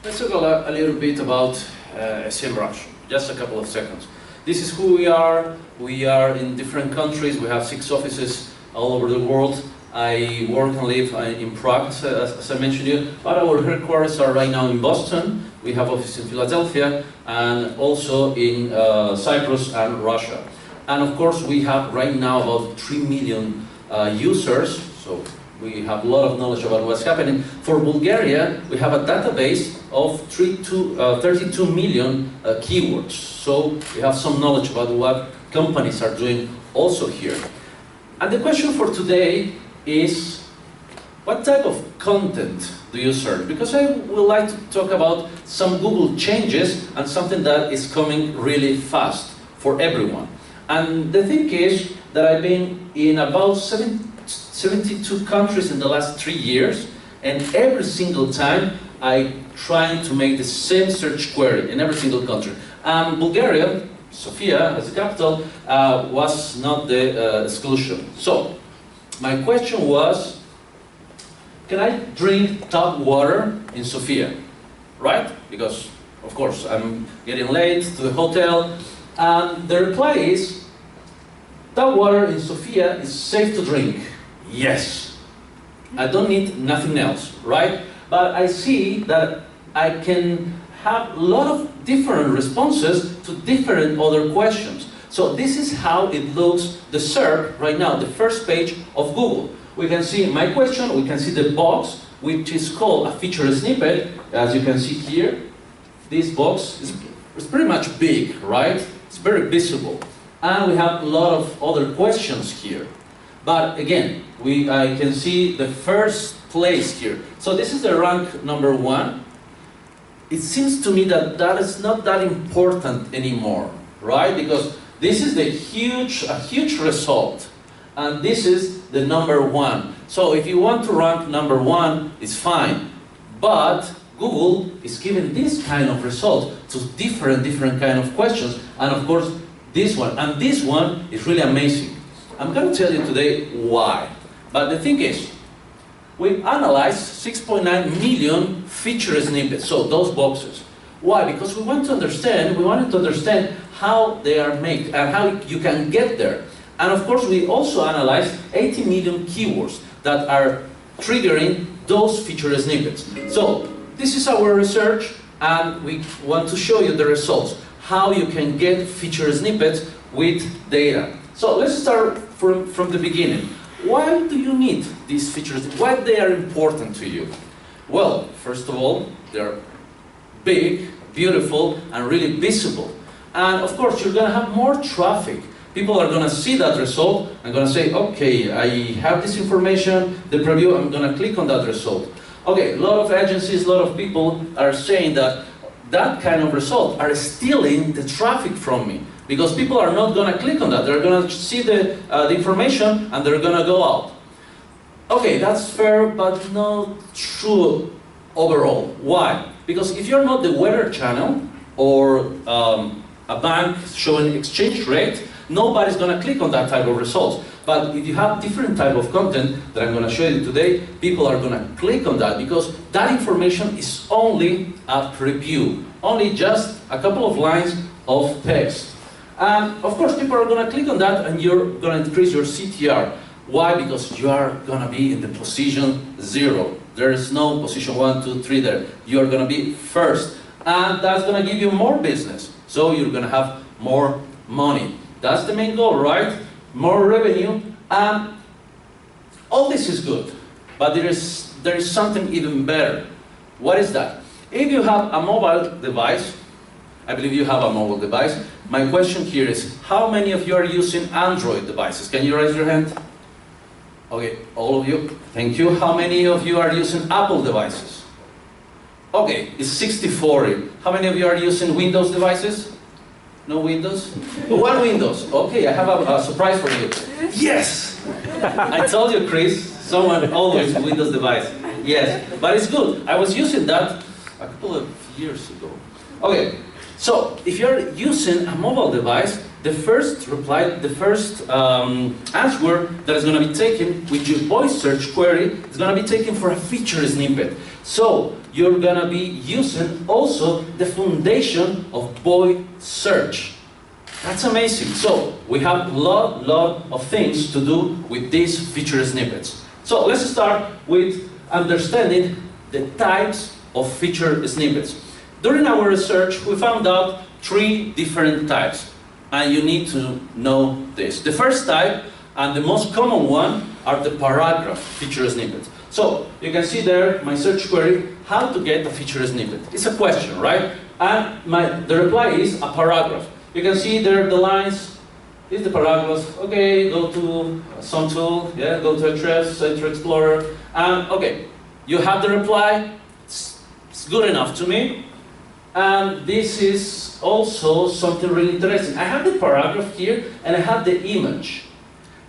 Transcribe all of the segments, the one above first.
Let's talk a little bit about Semrush. Just a couple of seconds. This is who we are. We are in different countries. We have 6 offices all over the world. I work and live in Prague, as I mentioned you, but our headquarters are right now in Boston. We have offices in Philadelphia and also in Cyprus and Russia. And of course, we have right now about 3 million users, so we have a lot of knowledge about what's happening. For Bulgaria, we have a database of 32 million keywords. So we have some knowledge about what companies are doing also here. And the question for today is, what type of content do you search? Because I would like to talk about some Google changes and something that is coming really fast for everyone. And the thing is that I've been in about 72 countries in the last 3 years, and every single time I try to make the same search query in every single country. Bulgaria, Sofia as the capital, was not the exclusion. So my question was, can I drink tap water in Sofia? Right? Because, of course, I'm getting late to the hotel. And the reply is, tap water in Sofia is safe to drink. Yes. I don't need nothing else, right? But I see that I can have a lot of different responses to different other questions. So this is how it looks, the SERP right now, the first page of Google. We can see my question, we can see the box, which is called a feature snippet. As you can see here, this box is pretty much big, right? It's very visible. And we have a lot of other questions here. But again, I can see the first place here. So this is the rank number 1. It seems to me that that is not that important anymore, right? Because this is a huge result, and this is the number 1. So if you want to rank number 1, it's fine. But Google is giving this kind of result to different kind of questions, and of course this one. And this one is really amazing. I'm going to tell you today why. But the thing is, we analyzed 6.9 million feature snippets, so those boxes. Why? Because we wanted to understand how they are made and how you can get there. And of course, we also analyzed 80 million keywords that are triggering those feature snippets. So this is our research, and we want to show you the results, how you can get feature snippets with data. So let's start from the beginning. Why do you need these features? Why they are important to you? Well, first of all, they're big, beautiful, and really visible. And of course, you're going to have more traffic. People are going to see that result and going to say, okay, I have this information, the preview, I'm going to click on that result. Okay, a lot of agencies, a lot of people are saying that that kind of result are stealing the traffic from me. Because people are not going to click on that. They're going to see the information and they're going to go out. Okay, that's fair, but not true overall. Why? Because if you're not the weather channel or a bank showing exchange rate, nobody's going to click on that type of results. But if you have different type of content that I'm going to show you today, people are going to click on that because that information is only a preview, only just a couple of lines of text. And of course, people are going to click on that and you're going to increase your CTR. Why? Because you are going to be in the position 0. There is no position 1, 2, 3 there. You are going to be first. And that's going to give you more business. So you're going to have more money. That's the main goal, right? More revenue. And all this is good. But there is something even better. What is that? If you have a mobile device, I believe you have a mobile device. My question here is, how many of you are using Android devices? Can you raise your hand? Okay, all of you. Thank you. How many of you are using Apple devices? Okay, it's 60-40. How many of you are using Windows devices? No Windows? One Windows. Okay, I have a surprise for you. Yes! I told you, Chris, someone always Windows device. Yes, but it's good. I was using that a couple of years ago. Okay. So, if you're using a mobile device, the first reply, the first answer that is going to be taken with your voice search query is going to be taken for a feature snippet. So you're going to be using also the foundation of voice search. That's amazing. So we have a lot of things to do with these feature snippets. So let's start with understanding the types of feature snippets. During our research, we found out 3 different types, and you need to know this. The first type, and the most common one, are the paragraph feature snippets. So you can see there my search query, how to get a feature snippet. It's a question, right? And the reply is a paragraph. You can see there the lines, is the paragraph. Okay, go to some tool, yeah, go to Address, Enter Explorer, and okay, you have the reply. It's good enough to me. And this is also something really interesting. I have the paragraph here, and I have the image.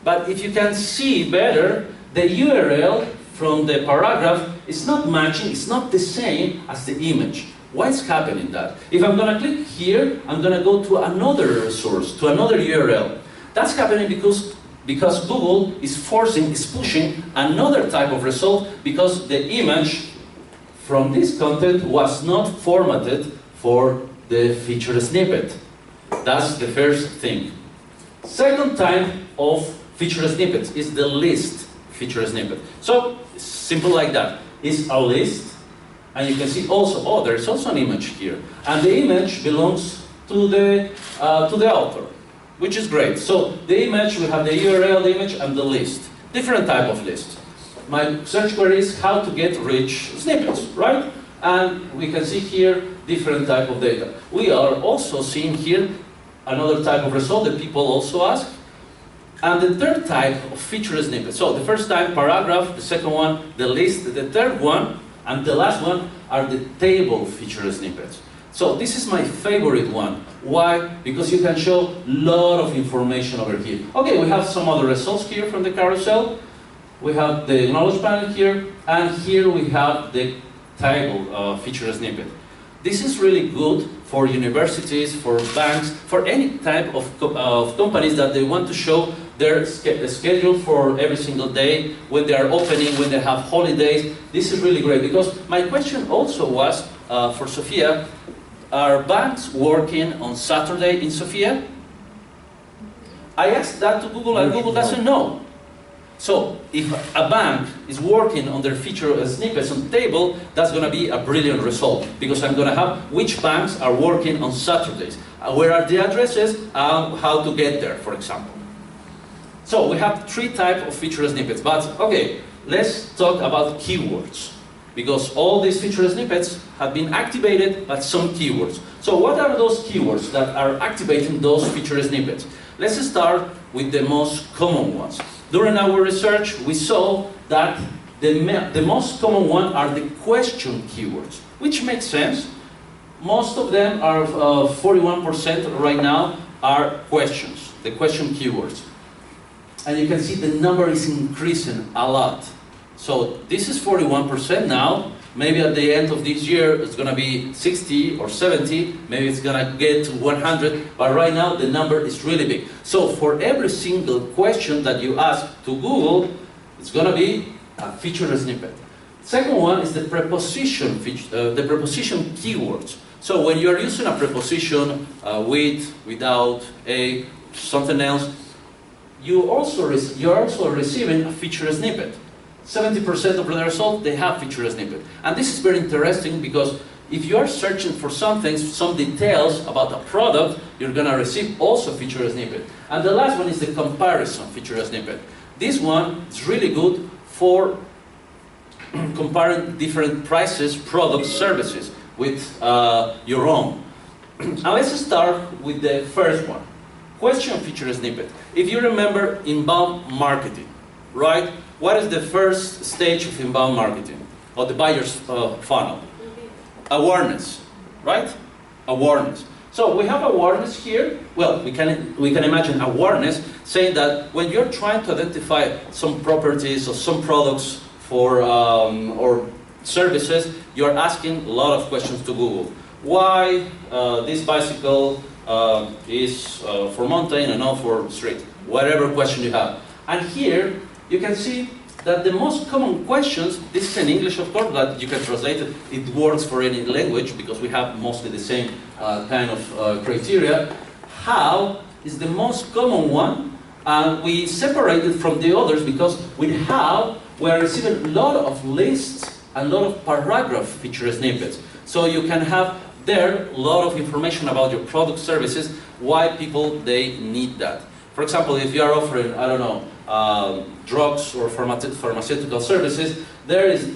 But if you can see better, the URL from the paragraph is not matching, it's not the same as the image. Why is happening that? If I'm going to click here, I'm going to go to another resource, to another URL. That's happening because Google is pushing another type of result because the image from this content was not formatted for the feature snippet. That's the first thing. Second type of feature snippets is the list feature snippet. So, simple like that. It's a list, and you can see also, oh, there's also an image here. And the image belongs to the author, which is great. So, the image, we have the URL, the image, and the list. Different type of list. My search query is how to get rich snippets, right? And we can see here different type of data. We are also seeing here another type of result that people also ask. And the third type of feature snippet. So the first type, paragraph, the second one, the list, the third one, and the last one are the table feature snippets. So this is my favorite one. Why? Because you can show a lot of information over here. Okay, we have some other results here from the carousel. We have the knowledge panel here, and here we have the table feature snippet. This is really good for universities, for banks, for any type of companies that they want to show their schedule for every single day, when they are opening, when they have holidays. This is really great because my question also was for Sofia, are banks working on Saturday in Sofia? I asked that to Google and Google doesn't know. So if a bank is working on their feature snippets on the table, that's going to be a brilliant result because I'm going to have which banks are working on Saturdays, where are the addresses, how to get there, for example. So we have 3 types of feature snippets, but okay, let's talk about keywords because all these feature snippets have been activated by some keywords. So what are those keywords that are activating those feature snippets? Let's start with the most common ones. During our research, we saw that the most common one are the question keywords, which makes sense. Most of them are 41% right now are questions, the question keywords. And you can see the number is increasing a lot. So this is 41% now. Maybe at the end of this year, it's going to be 60 or 70. Maybe it's going to get to 100. But right now, the number is really big. So for every single question that you ask to Google, it's going to be a feature snippet. Second one is the preposition keywords. So when you're using a preposition with, without, a, something else, you're also receiving a feature snippet. 70% of the result, they have feature snippet. And this is very interesting because if you are searching for something, some details about a product, you're going to receive also feature snippet. And the last one is the comparison feature snippet. This one is really good for comparing different prices, products, services with your own. Now let's start with the first one. Question feature snippet. If you remember inbound marketing, right? What is the first stage of inbound marketing, or the buyer's funnel? Awareness, right? Awareness. So we have awareness here. Well, we can imagine awareness saying that when you're trying to identify some properties or some products for or services, you're asking a lot of questions to Google. Why this bicycle is for mountain and not for street, whatever question you have. And here you can see that the most common questions, this is in English of course, but you can translate it, it works for any language because we have mostly the same kind of criteria. How is the most common one, and we separate it from the others because with how we are receiving a lot of lists and a lot of paragraph feature snippets. So you can have there a lot of information about your product services, why people they need that. For example, if you are offering, I don't know, drugs or pharmaceutical services, there is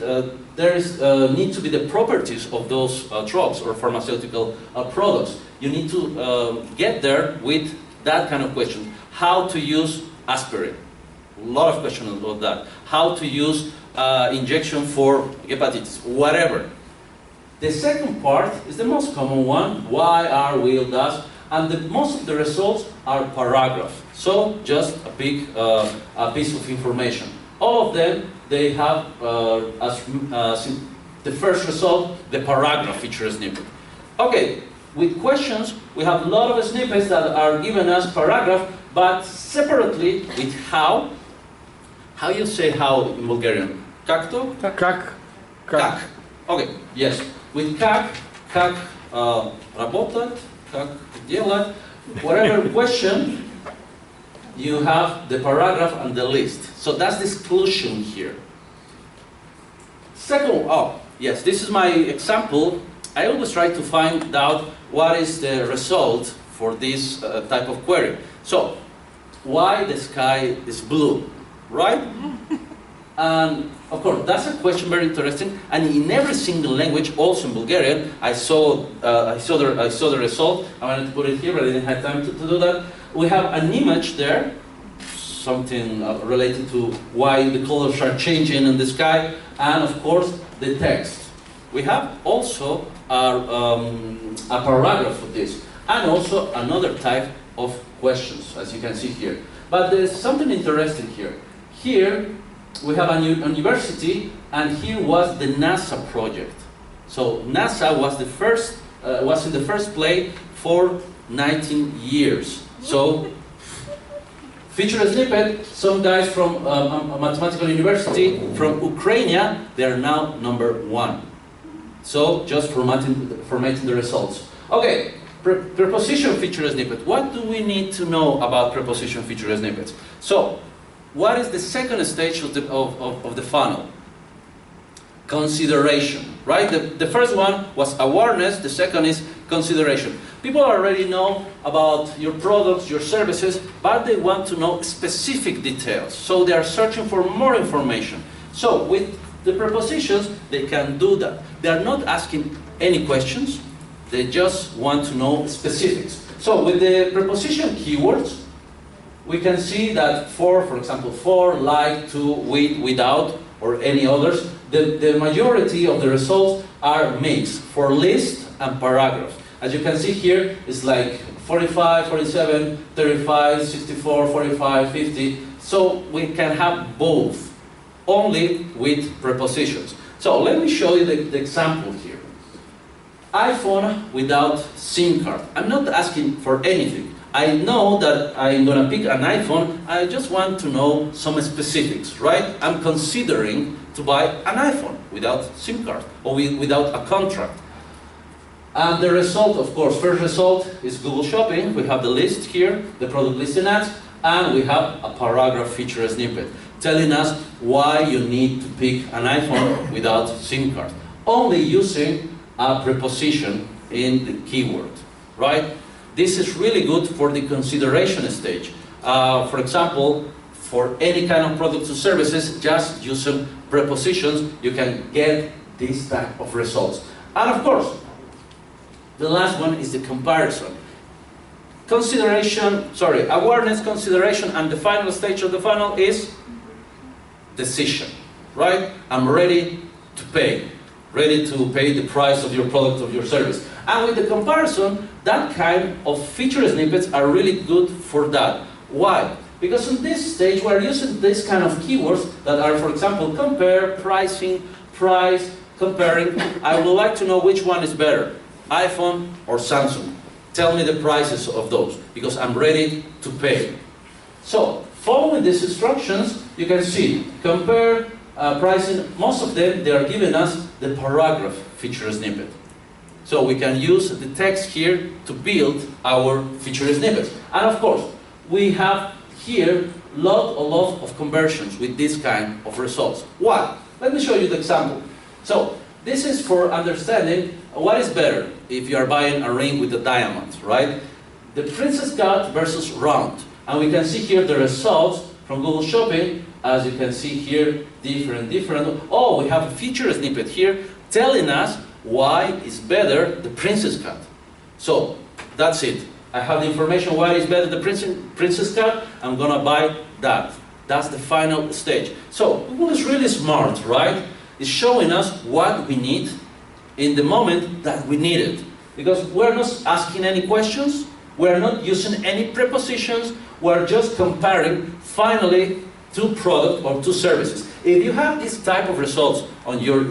need to be the properties of those drugs or pharmaceutical products. You need to get there with that kind of question. How to use aspirin? A lot of questions about that. How to use injection for hepatitis? Whatever. The second part is the most common one. Why, are, will, does, and most of the results are paragraph. So just a big a piece of information. All of them, they have as the first result, the paragraph feature snippet. Okay, with questions, we have a lot of snippets that are given as paragraph, but separately with how you say how in Bulgarian? Kakto? Как. Okay, yes. With как работят, как делать, whatever question, you have the paragraph and the list. So that's the exclusion here. Second, yes, this is my example. I always try to find out what is the result for this type of query. So, why the sky is blue, right? And of course, that's a question very interesting. And in every single language, also in Bulgarian, I saw the result. I wanted to put it here, but I didn't have time to do that. We have an image there, something related to why the colors are changing in the sky, and of course the text. We have also a paragraph of this, and also another type of questions, as you can see here. But there's something interesting here. Here we have a university, and here was the NASA project. So NASA was the first, was in the first place for 19 years. So feature snippet, some guys from a mathematical university from Ukraine, they are now #1. So just formatting the results. Okay, preposition feature snippet. What do we need to know about preposition feature snippets? So, what is the second stage of the funnel? Consideration, right? The first one was awareness, the second is consideration. People already know about your products, your services, but they want to know specific details. So they are searching for more information. So with the prepositions, they can do that. They are not asking any questions, they just want to know specifics. So with the preposition keywords, we can see that for example, for, like, to, with, without, or any others, the majority of the results are mixed for list and paragraph. As you can see here, it's like 45, 47, 35, 64, 45, 50. So we can have both, only with prepositions. So let me show you the example here. iPhone without SIM card. I'm not asking for anything. I know that I'm going to pick an iPhone. I just want to know some specifics, right? I'm considering to buy an iPhone without SIM card or without a contract. And the result, of course, first result is Google Shopping. We have the list here, the product listing ads, and we have a paragraph feature snippet telling us why you need to pick an iPhone without SIM card. Only using a preposition in the keyword, right? This is really good for the consideration stage. For example, for any kind of products or services, just using prepositions, you can get this type of results. And of course, the last one is the comparison. Awareness, consideration, and the final stage of the funnel is decision, right? I'm ready to pay the price of your product, of your service. And with the comparison, that kind of feature snippets are really good for that. Why? Because in this stage, we're using this kind of keywords that are, for example, compare, pricing, price, comparing. I would like to know which one is better, iPhone or Samsung. tell me the prices of those, because I'm ready to pay. So, following these instructions, you can see, compare pricing. Most of them, they are giving us the paragraph feature snippet. So we can use the text here to build our feature snippets. And of course, we have here a lot of conversions with this kind of results. Why? Let me show you the example. So, this is for understanding what is better if you are buying a ring with a diamond, right? The princess cut versus round. And we can see here the results from Google Shopping. As you can see here, different. Oh, we have a feature snippet here telling us why is better the princess cut. So, that's it. I have the information why is better the princess cut. I'm gonna buy that. That's the final stage. So, Google is really smart, right? It's showing us what we need in the moment that we need it. Because we're not asking any questions, we're not using any prepositions, we're just comparing, finally, two products or two services. If you have this type of results on your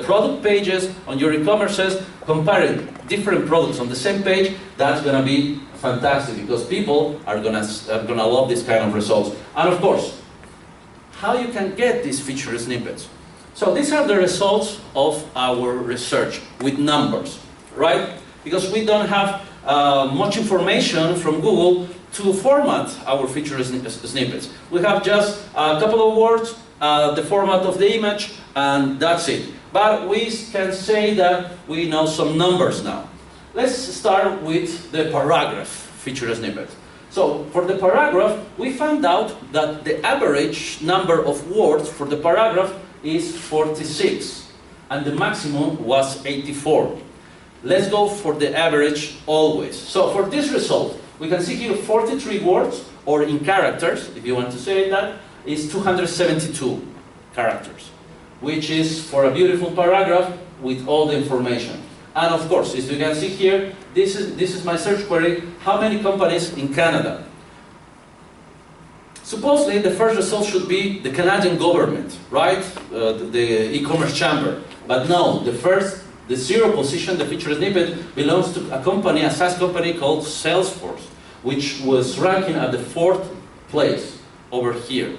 product pages, on your e-commerces, comparing different products on the same page, that's going to be fantastic, because people are gonna love this kind of results. And of course, how you can get these feature snippets. So these are the results of our research with numbers, right? Because we don't have much information from Google to format our feature snippets. We have just a couple of words, the format of the image, and that's it. But we can say that we know some numbers now. Let's start with the paragraph feature snippet. So for the paragraph, we found out that the average number of words for the paragraph is 46, and the maximum was 84. Let's go for the average always. So for this result, we can see here 43 words, or in characters, if you want to say that, is 272 characters, which is for a beautiful paragraph with all the information. And of course, as you can see here, this is my search query, how many companies in Canada? Supposedly, the first result should be the Canadian government, right? The e-commerce chamber. But no, the zero position, the feature snippet, belongs to a company, a SaaS company called Salesforce, which was ranking at the 4th place over here.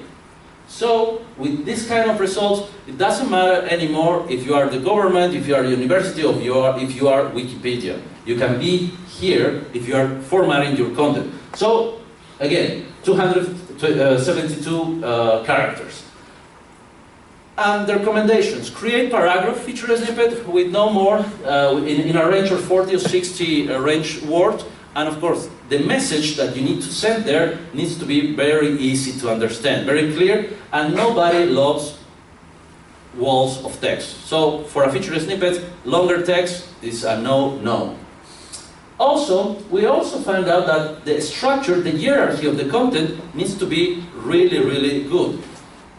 So, with this kind of results, it doesn't matter anymore if you are the government, if you are a university, or if you are Wikipedia. You can be here if you are formatting your content. So, again, 272 characters. And the recommendations: create paragraph feature snippet with no more, in a range of 40 or 60 range words. And of course, the message that you need to send there needs to be very easy to understand, very clear, and nobody loves walls of text. So for a feature snippet, longer text is a no-no. Also, we also found out that the structure, the hierarchy of the content needs to be really good.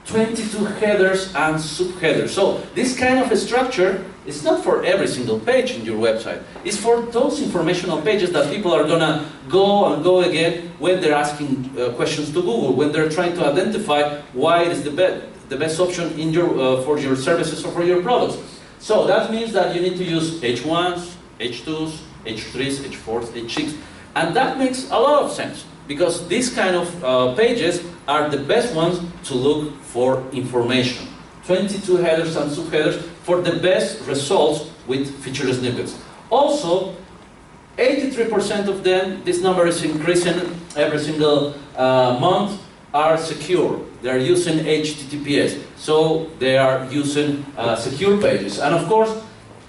22 headers and subheaders. So this kind of a structure is not for every single page in your website. It's for those informational pages that people are gonna go and go again when they're asking questions to Google, when they're trying to identify why it is the best option in your, for your services or for your products. So that means that you need to use H1s, H2s, H3s, H4s, H6, and that makes a lot of sense, because these kind of pages are the best ones to look for information. 22 headers and subheaders for the best results with feature snippets. Also, 83% of them, this number is increasing every single month, are secure. They are using HTTPS, so they are using secure pages. And of course,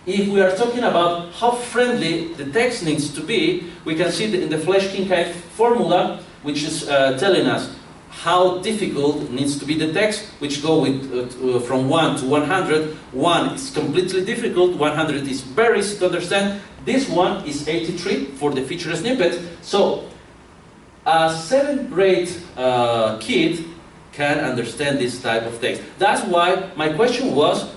if we are talking about how friendly the text needs to be, we can see that in the Flesch-Kincaid formula, which is telling us how difficult it needs to be the text, which go with from 1 to 100. 1 is completely difficult, 100 is very easy to understand. This one is 83 for the feature snippet. So a 7th grade kid can understand this type of text. That's why my question was,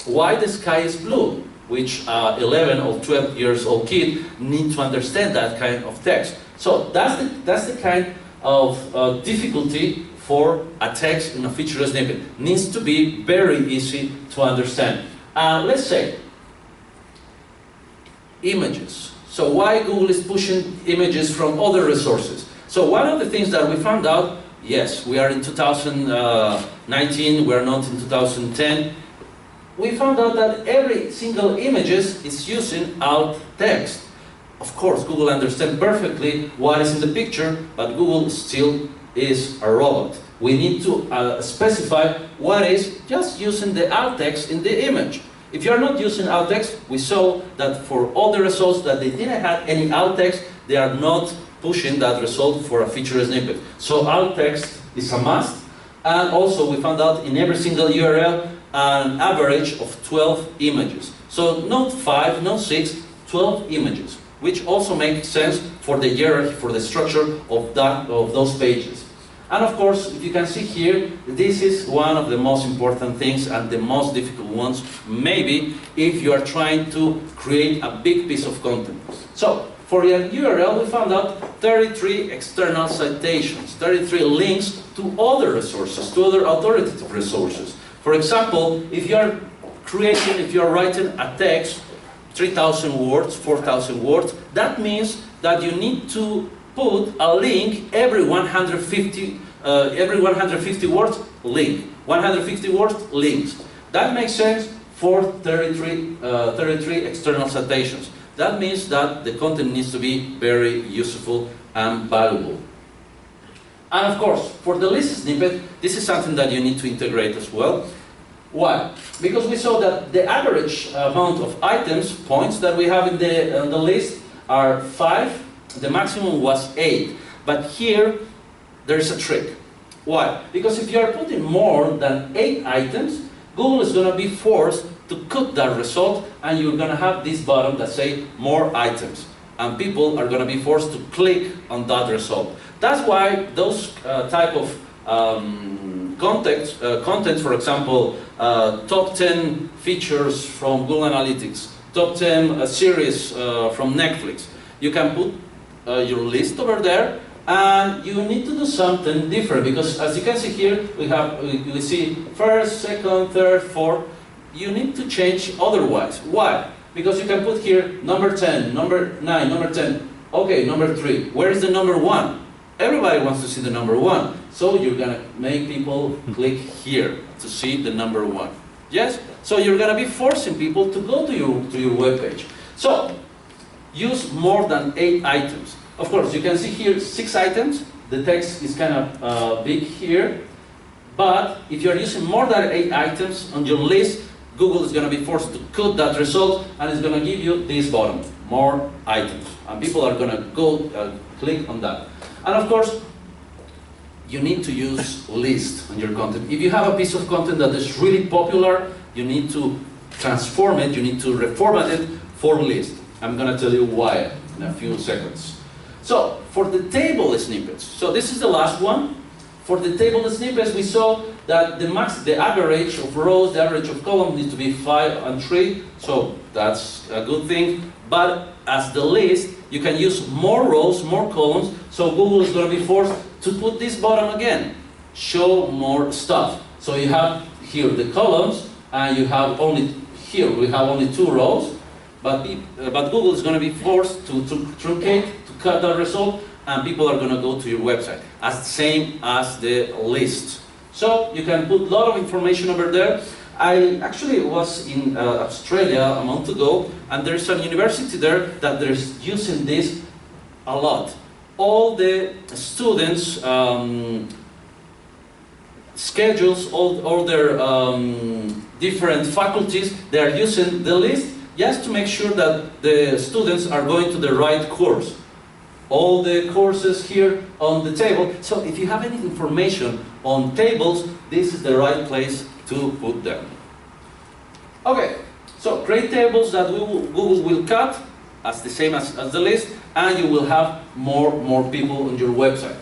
why the sky is blue? Which 11 or 12 years old kid need to understand that kind of text. So that's the kind of difficulty for a text in a feature snippet. Needs to be very easy to understand. Let's say images. So why Google is pushing images from other resources? So one of the things that we found out, yes, we are in 2019, we are not in 2010. We found out that every single image is using alt text. Of course, Google understands perfectly what is in the picture, but Google still is a robot. We need to specify what is just using the alt text in the image. If you are not using alt text, we saw that for all the results that they didn't have any alt text, they are not pushing that result for a feature snippet. So alt text is a must. And also we found out in every single URL an average of 12 images. So not 5, not 6, 12 images, which also makes sense for the hierarchy, for the structure of those pages. And of course, if you can see here, this is one of the most important things and the most difficult ones, maybe, if you are trying to create a big piece of content. So, for the URL, we found out 33 external citations, 33 links to other resources, to other authoritative resources. For example, if you are writing a text, 3,000 words, 4,000 words, that means that you need to put a link every 150 words, link. 150 words, links. That makes sense for 33 external citations. That means that the content needs to be very useful and valuable. And of course, for the list snippet, this is something that you need to integrate as well. Why? Because we saw that the average amount of items, points that we have in the list are 5. The maximum was 8. But here, there is a trick. Why? Because if you are putting more than 8 items, Google is going to be forced to cut that result, and you're going to have this button that says more items. And people are going to be forced to click on that result. That's why those type of contents, for example, top 10 features from Google Analytics, top 10 series from Netflix, you can put your list over there, and you need to do something different, because as you can see here, we see first, second, third, fourth. You need to change otherwise. Why? Because you can put here number 10, number 9, number 10. Okay, number 3. Where is the number 1? Everybody wants to see the number 1. So you're going to make people click here to see the number 1. Yes? So you're going to be forcing people to go to your web page. So use more than 8 items. Of course, you can see here 6 items. The text is kind of big here. But if you're using more than 8 items on your list, Google is going to be forced to cut that result, and it's going to give you this button, more items. And people are going to go click on that. And of course, you need to use list on your content. If you have a piece of content that is really popular, you need to transform it, you need to reformat it for list. I'm going to tell you why in a few seconds. So, for the table snippets, so this is the last one. For the table snippets, we saw that the average of rows, the average of columns needs to be 5 and 3, so that's a good thing. But as the list, you can use more rows, more columns, so Google is going to be forced to put this button again, show more stuff. So you have here the columns, and you have only, here we have only 2 rows, but Google is going to be forced to truncate, to cut that result, and people are going to go to your website, as same as the list. So you can put a lot of information over there. I actually was in Australia a month ago, and there's a university there that they're using this a lot. All the students' schedules, all their different faculties, they are using the list just to make sure that the students are going to the right course. All the courses here on the table. So if you have any information on tables, this is the right place to put them. Okay, so create tables that Google will cut as the same as the list, and you will have more people on your website.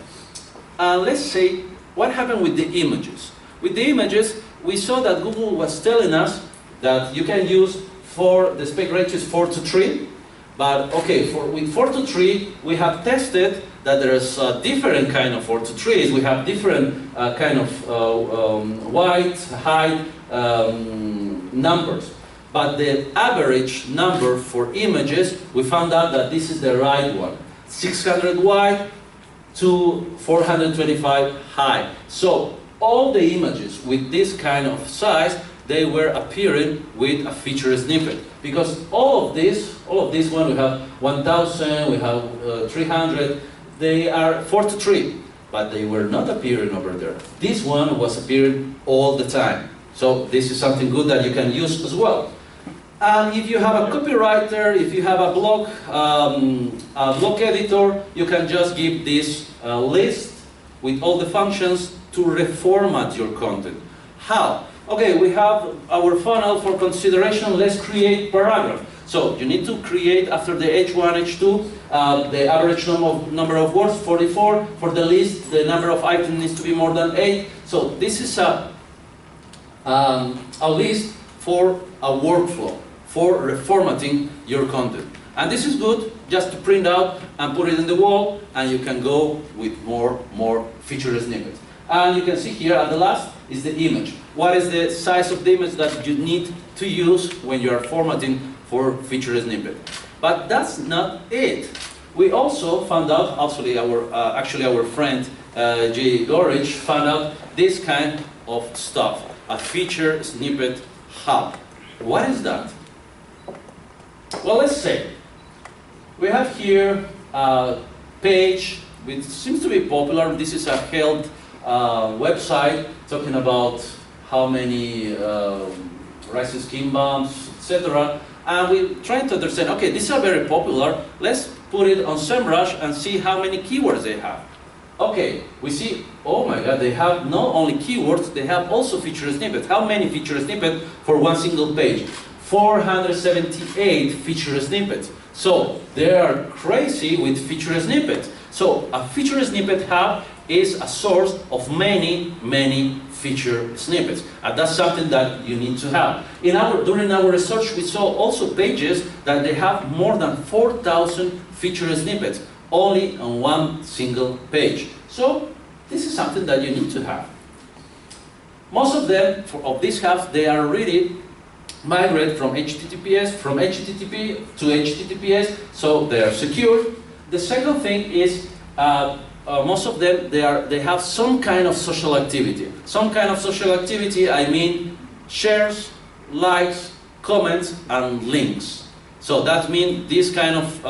And let's say, what happened with the images? With the images, we saw that Google was telling us that you can use the spec ratio is 4:3. But okay, with 4:3, we have tested that there's different kind of 4:3s. We have different kind of width, height numbers. but the average number for images, we found out that this is the right one. 600 wide to 425 high. So all the images with this kind of size, they were appearing with a feature snippet. Because all of this one, we have 1000, we have 300, they are 43, but they were not appearing over there. This one was appearing all the time. So this is something good that you can use as well. And if you have a copywriter, if you have a blog editor, you can just give this list with all the functions to reformat your content. How? Okay, we have our funnel for consideration. Let's create paragraph. So you need to create after the H1, H2, the average number of words, 44. For the list, the number of items needs to be more than 8. So this is a list for a workflow, for reformatting your content. And this is good just to print out and put it in the wall, and you can go with more feature snippets. And you can see here at the last is the image. What is the size of the image that you need to use when you are formatting for feature snippet? But that's not it. We also found out, actually our friend J. Gorich found out this kind of stuff, a feature snippet hub. What is that? Well, let's say we have here a page which seems to be popular. This is a health website talking about how many rising skin bumps, etc. And we're trying to understand, okay, these are very popular. Let's put it on Semrush and see how many keywords they have. Okay, we see, oh my god, they have not only keywords, they have also feature snippets. How many feature snippets for one single page? 478 feature snippets. So they are crazy with feature snippets. So a feature snippet hub is a source of many feature snippets. And that's something that you need to have. During our research, we saw also pages that they have more than 4,000 feature snippets only on one single page. So this is something that you need to have. Most of them, of these hubs, they are really migrate from HTTP to HTTPS, so they are secure. The second thing is most of them, they have some kind of social activity. Some kind of social activity, I mean shares, likes, comments, and links. So that means this kind of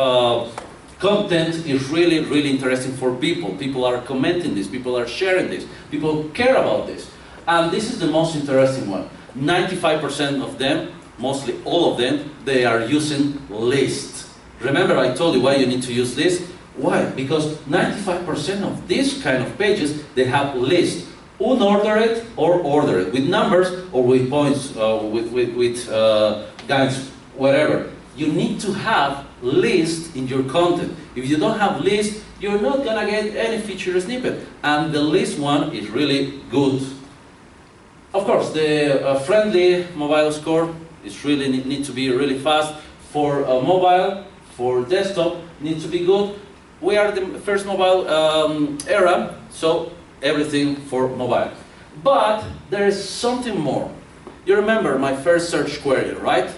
content is really interesting for people. People are commenting this, people are sharing this, people care about this. And this is the most interesting one. 95% of them, mostly all of them, they are using lists. Remember I told you why you need to use lists? Why? Because 95% of these kind of pages, they have lists. Unordered or ordered, with numbers or with points, with guides, whatever. You need to have lists in your content. If you don't have lists, you're not gonna get any feature snippet. And the list one is really good. Of course, the friendly mobile score is really need to be really fast. For mobile, for desktop, needs to be good. We are the first mobile era, so everything for mobile. But there is something more. You remember my first search query, right?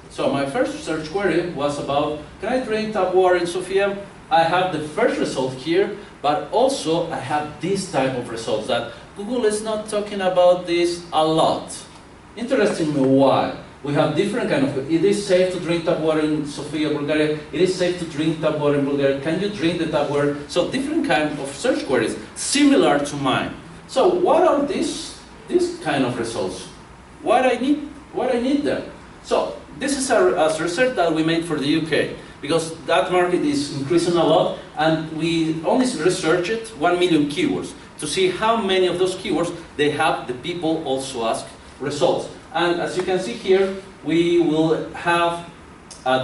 So my first search query was about, can I drink tap water in Sofia? I have the first result here, but also I have this type of results that Google is not talking about this a lot. Interestingly, why? We have different kind of, it is safe to drink tap water in Sofia, Bulgaria. It is safe to drink tap water in Bulgaria. Can you drink the tap water? So different kind of search queries, similar to mine. So what are these kind of results? What I need them? So this is a research that we made for the UK, because that market is increasing a lot, and we only researched 1 million keywords to see how many of those keywords they have the people also ask results. And as you can see here, we will have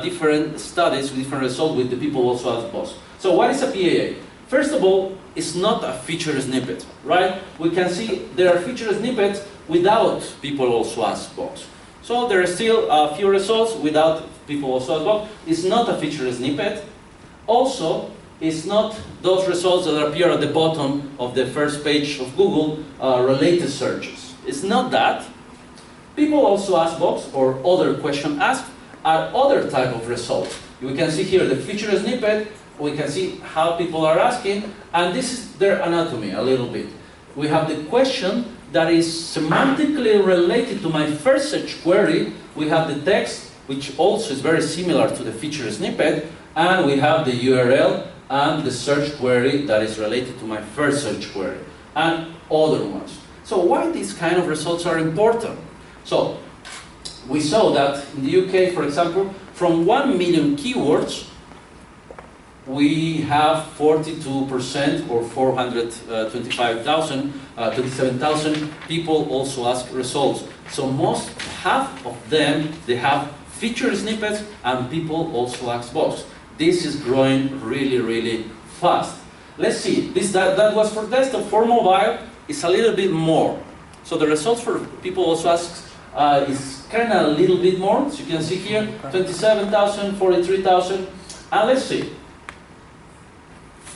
different studies, different results with the people also ask box. So what is a PAA? First of all, it's not a feature snippet, right? We can see there are feature snippets without people also ask box. So there are still a few results without people also ask box. It's not a feature snippet. Also, it's not those results that appear at the bottom of the first page of Google related searches. It's not that. People also ask box or other question asked are other type of results. We can see here the feature snippet, we can see how people are asking, and this is their anatomy a little bit. We have the question that is semantically related to my first search query. We have the text, which also is very similar to the feature snippet, and we have the URL and the search query that is related to my first search query, and other ones. So why these kind of results are important? So we saw that in the UK, for example, from 1 million keywords, we have 42% or 27,000 people also ask results. So half of them, they have feature snippets and people also ask box. This is growing really, really fast. Let's see, that was for desktop. For mobile, it's a little bit more. So the results for people also ask is kind of a little bit more. As you can see here, 27,000, 43,000. And let's see.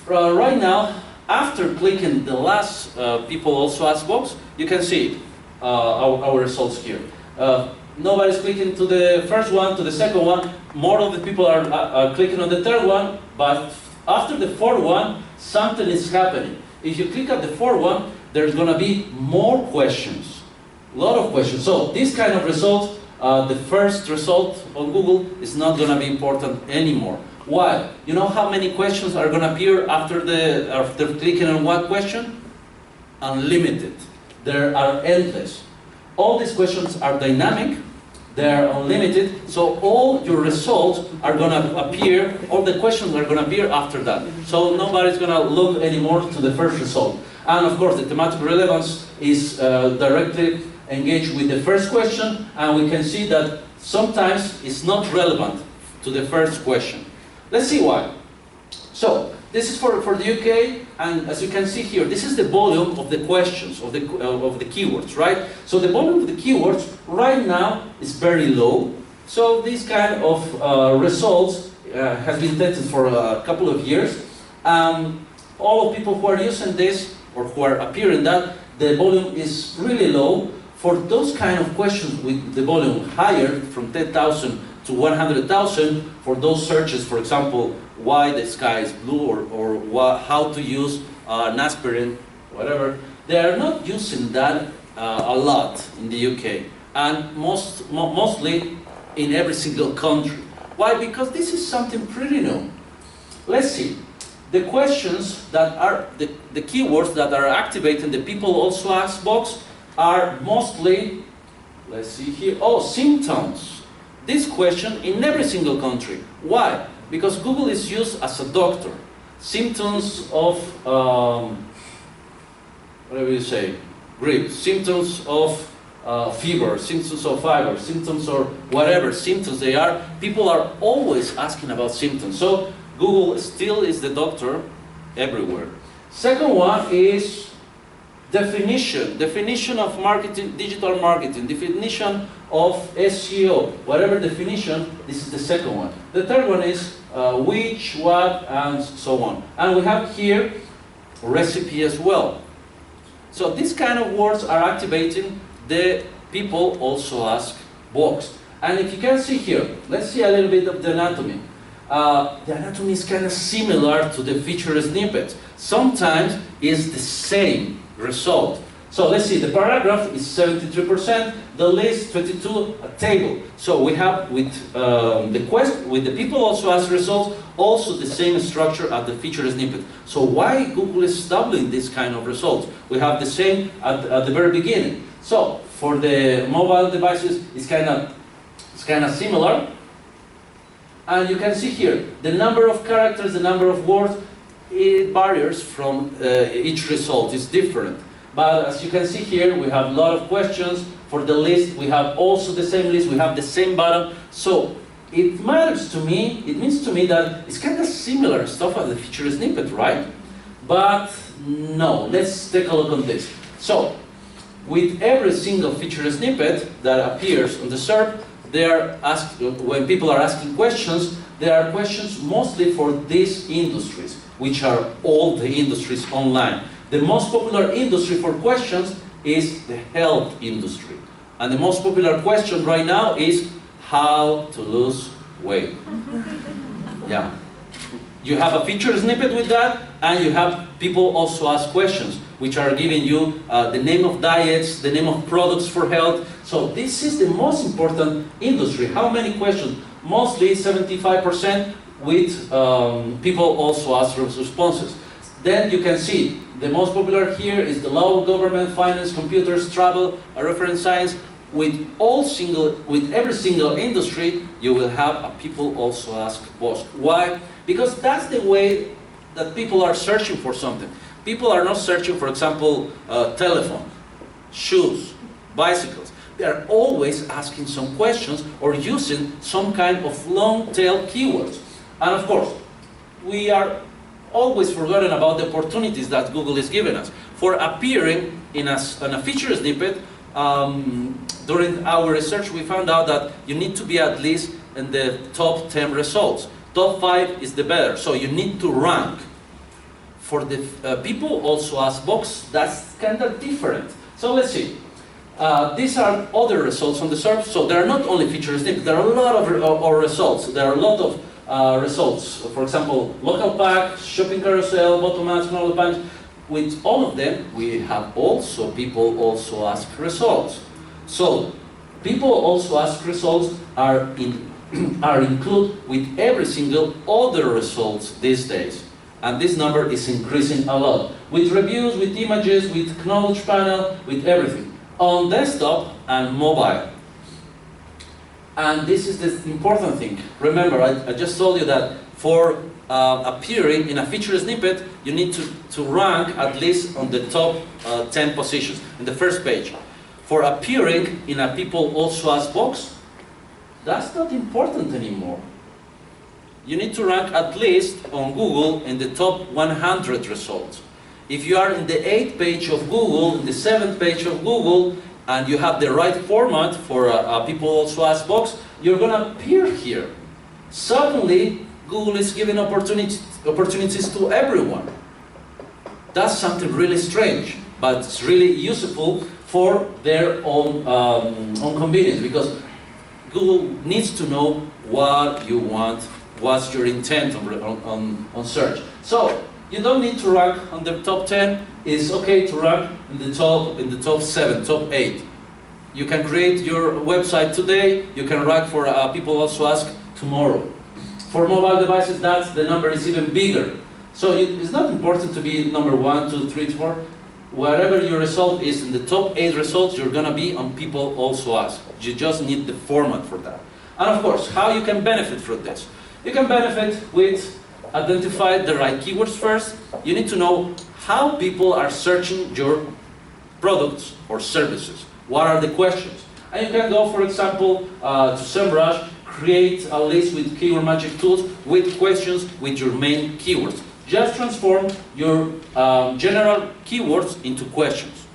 Right now, after clicking the last people also ask box, you can see our results here. Nobody's clicking to the first one, to the second one. More of the people are clicking on the third one, but after the fourth one, something is happening. If you click at the fourth one, there's going to be more questions. A lot of questions. So this kind of result, the first result on Google is not going to be important anymore. Why? You know how many questions are going to appear after clicking on one question? Unlimited. There are endless. All these questions are dynamic, they are unlimited, so all your results are going to appear, all the questions are going to appear after that. So nobody's going to look anymore to the first result. And of course, the thematic relevance is directly engaged with the first question, and we can see that sometimes it's not relevant to the first question. Let's see why. So, this is for the UK, and as you can see here, this is the volume of the questions, of the keywords, right? So the volume of the keywords right now is very low. So this kind of results has been tested for a couple of years. All of people who are using this, or who are appearing that, the volume is really low. For those kind of questions with the volume higher, from 10,000 to 100,000, for those searches, for example, why the sky is blue, or how to use an aspirin, whatever, they are not using that a lot in the UK, and mostly in every single country. Why? Because this is something pretty new. Let's see. The questions that are, the keywords that are activating the people also ask box are mostly, let's see here, symptoms. This question in every single country. Why? Because Google is used as a doctor. Symptoms of, whatever you say, grief, symptoms of fever, symptoms of fiber, symptoms or whatever symptoms they are, people are always asking about symptoms. So Google still is the doctor everywhere. Second one is definition of marketing, digital marketing, definition of SEO, whatever definition, this is the second one. The third one is which, what, and so on. And we have here recipe as well. So these kind of words are activating the people also ask box. And if you can see here, let's see a little bit of the anatomy. The anatomy is kind of similar to the feature snippet. Sometimes it's the same result. So let's see, the paragraph is 73%, the list 22, a table. So we have with the people also ask results, also the same structure as the feature snippet. So why Google is doubling this kind of results? We have the same at the very beginning. So for the mobile devices, it's kind of similar. And you can see here, the number of characters, the number of words, it varies from each result, is different. But as you can see here, we have a lot of questions. For the list, we have also the same list, we have the same button. So it matters to me, it means to me that it's kind of similar stuff as the feature snippet, right? But no, let's take a look on this. So with every single feature snippet that appears on the SERP, they are asked, when people are asking questions, there are questions mostly for these industries, which are all the industries online. The most popular industry for questions is the health industry. And the most popular question right now is how to lose weight. Yeah. You have a feature snippet with that, and you have people also ask questions, which are giving you the name of diets, the name of products for health. So this is the most important industry. How many questions? Mostly 75% with people also ask responses. Then you can see the most popular here is the law, government, finance, computers, travel, reference science. With every single industry, you will have people also ask boss. Why? Because that's the way that people are searching for something. People are not searching, for example, telephone, shoes, bicycles. They are always asking some questions or using some kind of long-tail keywords. And of course, we are always forgotten about the opportunities that Google is giving us. For appearing in a feature snippet, during our research we found out that you need to be at least in the top 10 results. Top 5 is the better, so you need to rank. For the people also ask box, that's kind of different. So let's see. These are other results on the SERP, so there are not only feature snippets, there are a lot of results. There are a lot of results. For example, local pack, shopping carousel, bottom ads, normal page. With all of them, we have also people also ask results. So people also ask results are included with every single other results these days. And this number is increasing a lot. With reviews, with images, with knowledge panel, with everything. On desktop and mobile. And this is the important thing. Remember, I just told you that for appearing in a feature snippet, you need to rank at least on the top 10 positions, in the first page. For appearing in a people also ask box, that's not important anymore. You need to rank at least on Google in the top 100 results. If you are in the 8th page of Google, in the 7th page of Google, and you have the right format for a people also ask box, you're going to appear here. Suddenly, Google is giving opportunities to everyone. That's something really strange, but it's really useful for their own convenience, because Google needs to know what you want, what's your intent on search. So you don't need to rank on the top 10. It's okay to rank in the top 7, top 8. You can create your website today. You can rank for people also ask tomorrow. For mobile devices, the number is even bigger. So it's not important to be number 1, 2, 3, 4. Wherever your result is in the top 8 results, you're gonna be on people also ask. You just need the format for that. And of course, how you can benefit from this? You can benefit with identify the right keywords first. You need to know how people are searching your products or services. What are the questions? And you can go, for example, to Semrush, create a list with keyword magic tools with questions with your main keywords. Just transform your general keywords into questions.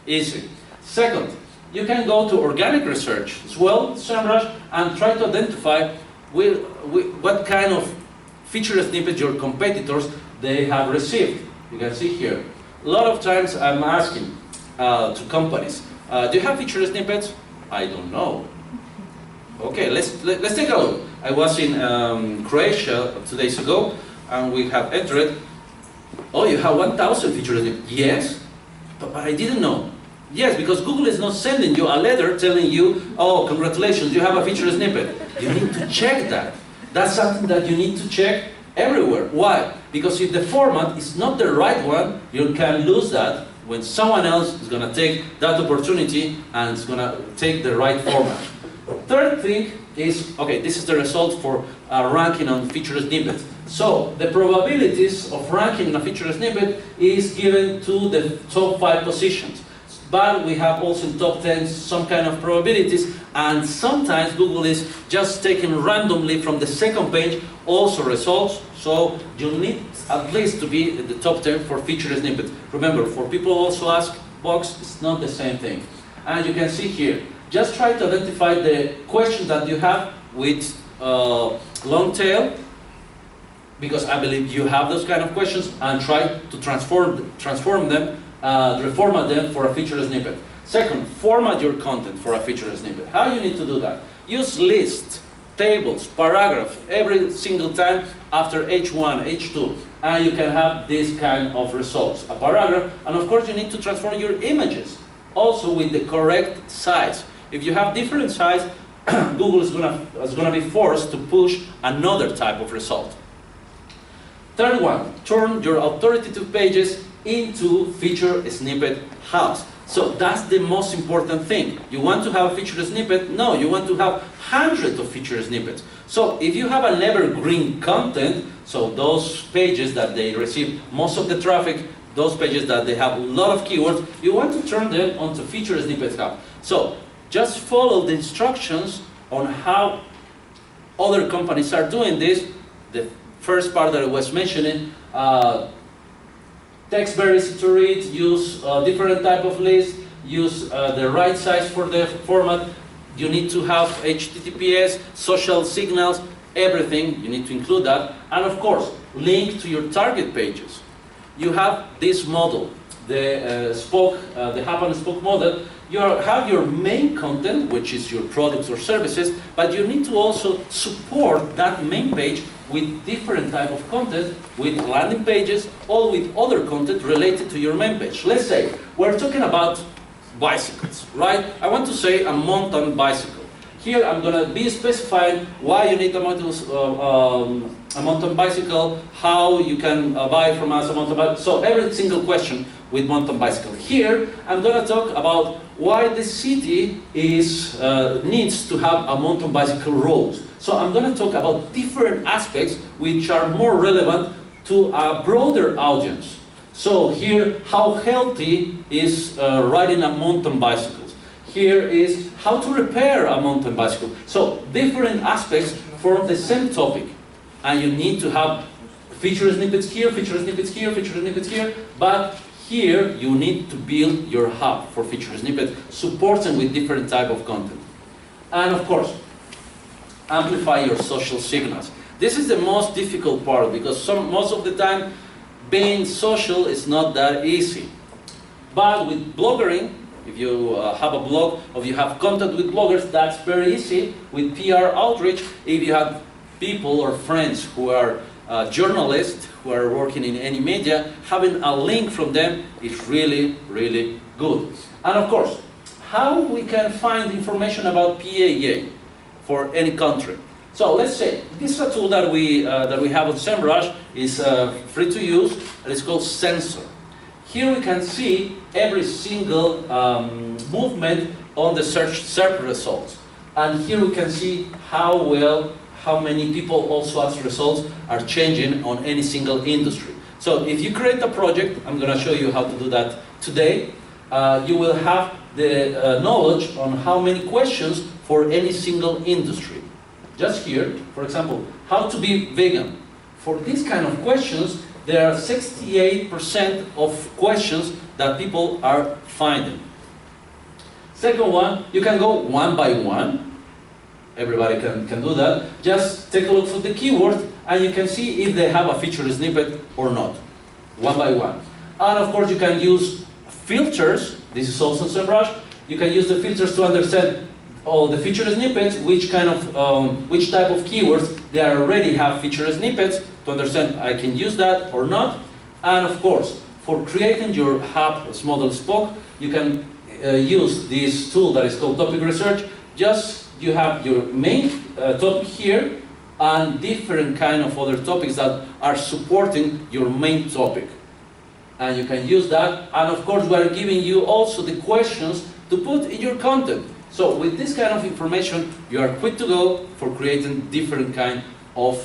Easy. Second, you can go to organic research as well, Semrush, and try to identify what kind of feature snippet your competitors they have received. You can see here. A lot of times I'm asking to companies, do you have feature snippets? I don't know. Okay, let's take a look. I was in Croatia 2 days ago, and we have entered. Oh, you have 1,000 feature snippets? Yes, but I didn't know. Yes, because Google is not sending you a letter telling you, oh, congratulations, you have a feature snippet. You need to check that. That's something that you need to check everywhere. Why? Because if the format is not the right one, you can lose that when someone else is going to take that opportunity and is going to take the right format. Third thing is, okay, this is the result for ranking on feature snippets. So the probabilities of ranking a feature snippet is given to the top 5 positions. But we have also in top 10 some kind of probabilities, and sometimes Google is just taking randomly from the second page also results. So you need at least to be in the top 10 for feature snippet. Remember, for people also ask box, it's not the same thing. And you can see here, just try to identify the questions that you have with long tail, because I believe you have those kind of questions, and try to transform them, reformat them for a feature snippet. Second, format your content for a feature snippet. How you need to do that? Use lists, tables, paragraphs every single time after H1, H2, and you can have this kind of results. A paragraph, and of course you need to transform your images, also with the correct size. If you have different size, Google is gonna be forced to push another type of result. Third one, turn your authoritative pages into feature snippet hubs. So that's the most important thing. You want to have a feature snippet? No, you want to have hundreds of feature snippets. So if you have an evergreen content, so those pages that they receive most of the traffic, those pages that they have a lot of keywords, you want to turn them onto feature snippet hub. So just follow the instructions on how other companies are doing this. The first part that I was mentioning, text very easy to read, use different type of lists, use the right size for the format. You need to have HTTPS, social signals, everything, you need to include that. And of course, link to your target pages. You have this model, the the hub and spoke model. You have your main content, which is your products or services, but you need to also support that main page with different type of content, with landing pages, or with other content related to your main page. Let's say we're talking about bicycles, right? I want to say a mountain bicycle. Here I'm going to be specifying why you need a mountain bicycle, how you can buy from us a mountain bicycle. So every single question with mountain bicycle. Here I'm going to talk about why the city needs to have a mountain bicycle road. So I'm going to talk about different aspects which are more relevant to a broader audience. So here, how healthy is riding a mountain bicycle? Here is how to repair a mountain bicycle. So different aspects for the same topic. And you need to have feature snippets here, feature snippets here, feature snippets here, but here you need to build your hub for feature snippet, supporting with different type of content. And of course, amplify your social signals. This is the most difficult part because most of the time being social is not that easy. But with blogging, if you have a blog or you have contact with bloggers, that's very easy. With PR outreach, if you have people or friends who are journalists who are working in any media, having a link from them is really, really good. And of course, how we can find information about PAA for any country. So let's say this is a tool that we have on Semrush. Is free to use, and it's called Sensor. Here we can see every single movement on the SERP results, and here we can see how many people also as results are changing on any single industry. So if you create a project, I'm going to show you how to do that today. You will have the knowledge on how many questions for any single industry. Just here, for example, how to be vegan. For these kind of questions, there are 68% of questions that people are finding. Second one, you can go one by one. Everybody can do that. Just take a look for the keywords and you can see if they have a feature snippet or not. One by one. And of course you can use filters. This is also Semrush. You can use the filters to understand all the feature snippets, which type of keywords they already have feature snippets, to understand I can use that or not. And of course, for creating your hub as model spoke, you can use this tool that is called topic research. Just you have your main topic here and different kind of other topics that are supporting your main topic. And you can use that. And of course, we are giving you also the questions to put in your content. So with this kind of information, you are quick to go for creating different kind of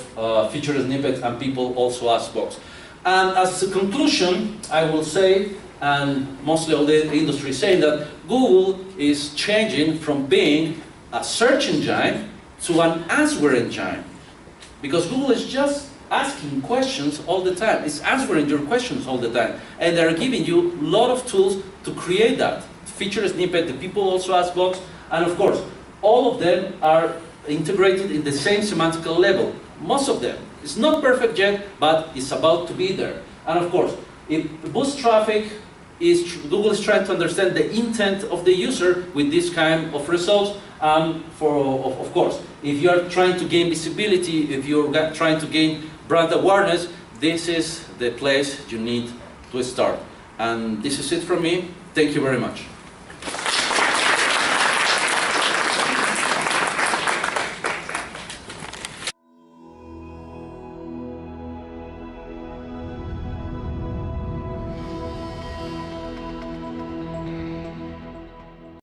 feature snippets, and people also ask box. And as a conclusion, I will say, and mostly all the industry is saying, that Google is changing from being a search engine to an answer engine. Because Google is just asking questions all the time. It's answering your questions all the time. And they're giving you a lot of tools to create that. Feature snippet, the people also ask box, and of course, all of them are integrated in the same semantical level. Most of them. It's not perfect yet, but it's about to be there. And of course, it boosts traffic, Google is trying to understand the intent of the user with this kind of results. Of course, if you are trying to gain visibility, if you're trying to gain brand awareness, this is the place you need to start. And this is it from me. Thank you very much.